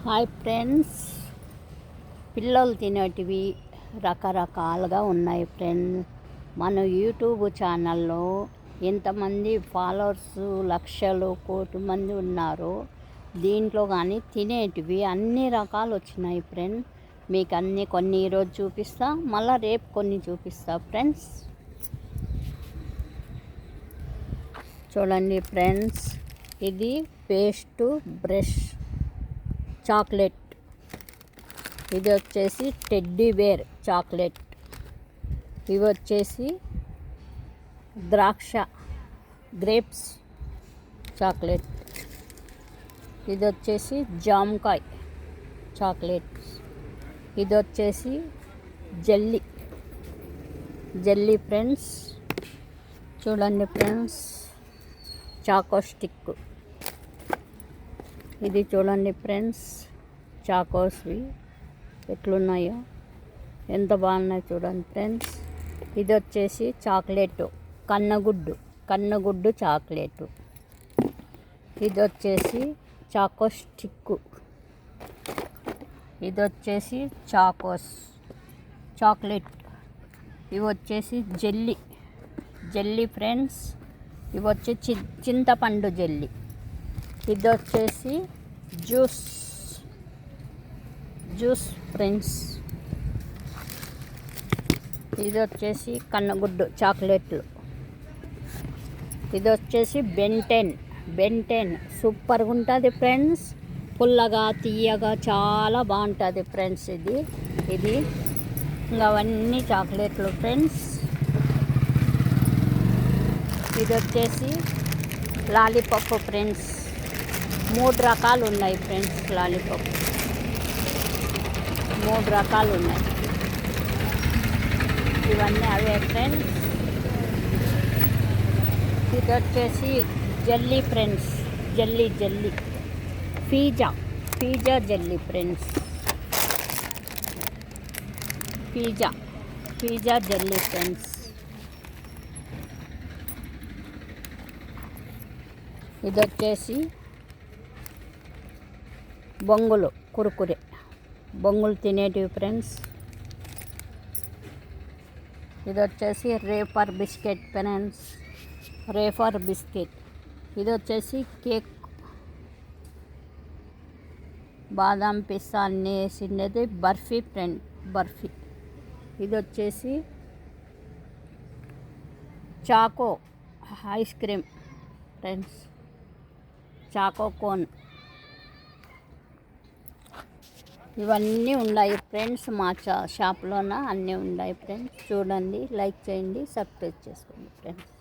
Hi friends, పిల్లలు తినేటివి రకరకాలుగా ఉన్నాయి ఫ్రెండ్స్. మన యూట్యూబ్ ఛానల్లో ఎంతమంది ఫాలోవర్స్ లక్షలు కోటి మంది ఉన్నారు. దీంట్లో కానీ తినేటివి అన్ని రకాలు వచ్చినాయి ఫ్రెండ్స్. మీకు కొన్ని ఈరోజు చూపిస్తా, మళ్ళీ రేపు కొన్ని చూపిస్తా ఫ్రెండ్స్. చూడండి ఫ్రెండ్స్, ఇది పేస్ట్ బ్రష్ చాక్లెట్, ఇది వచ్చేసి టెడ్డీ బేర్ చాక్లెట్, ఇవి వచ్చేసి ద్రాక్ష గ్రేప్స్ చాక్లెట్, ఇది వచ్చేసి జామకాయ చాక్లెట్, ఇది వచ్చేసి జెల్లీ ఫ్రెండ్స్. చూడండి ఫ్రెండ్స్, చాకో స్టిక్, ఇది చూడండి ఫ్రెండ్స్, చాకోస్వి ఎట్లున్నాయో, ఎంత బాగున్నాయి చూడండి ఫ్రెండ్స్. ఇది వచ్చేసి చాక్లెట్ కన్నగుడ్డు చాక్లెట్, ఇది వచ్చేసి చాకో స్టిక్, ఇది వచ్చేసి చాకోస్ చాక్లెట్, ఇవి వచ్చేసి జెల్లీ ఫ్రెండ్స్, ఇవి వచ్చి చింతపండు జెల్లీ, ఇది వచ్చేసి జ్యూస్ ఫ్రెండ్స్, ఇది వచ్చేసి కన్నగుడ్డు చాక్లెట్లు, ఇది వచ్చేసి బెంటెన్ సూపర్గా ఉంటుంది ఫ్రెండ్స్. పుల్లగా తీయగా చాలా బాగుంటుంది ఫ్రెండ్స్. ఇది ఇంకా అవన్నీ చాక్లెట్లు ఫ్రెండ్స్. ఇది వచ్చేసి లాలీపాప్ ఫ్రెండ్స్. 3 రకాలు ఉన్నాయి ఫ్రెండ్స్, లాలీపాప్ 3 రకాలు ఉన్నాయి. ఇవన్నీ అవే ఫ్రెండ్స్. ఇది వచ్చేసి jelly friends, jelly pizza jelly friends, pizza jelly friends. ఇది వచ్చేసి బొంగులు కురుకురే, బొంగులు తినేటివి ఫ్రెండ్స్. ఇది వచ్చేసి రేఫర్ బిస్కెట్ ఫ్రెండ్స్, ఇది వచ్చేసి కేక్, బాదం పిస్తా అన్నీ వేసిండేది బర్ఫీ బర్ఫీ. ఇది వచ్చేసి choco ice cream friends, choco cone. ఇవన్నీ ఉన్నాయి ఫ్రెండ్స్, మా షాప్లోన అన్నీ ఉన్నాయి ఫ్రెండ్స్. చూడండి, లైక్ చేయండి, సబ్స్క్రైబ్ చేసుకోండి ఫ్రెండ్స్.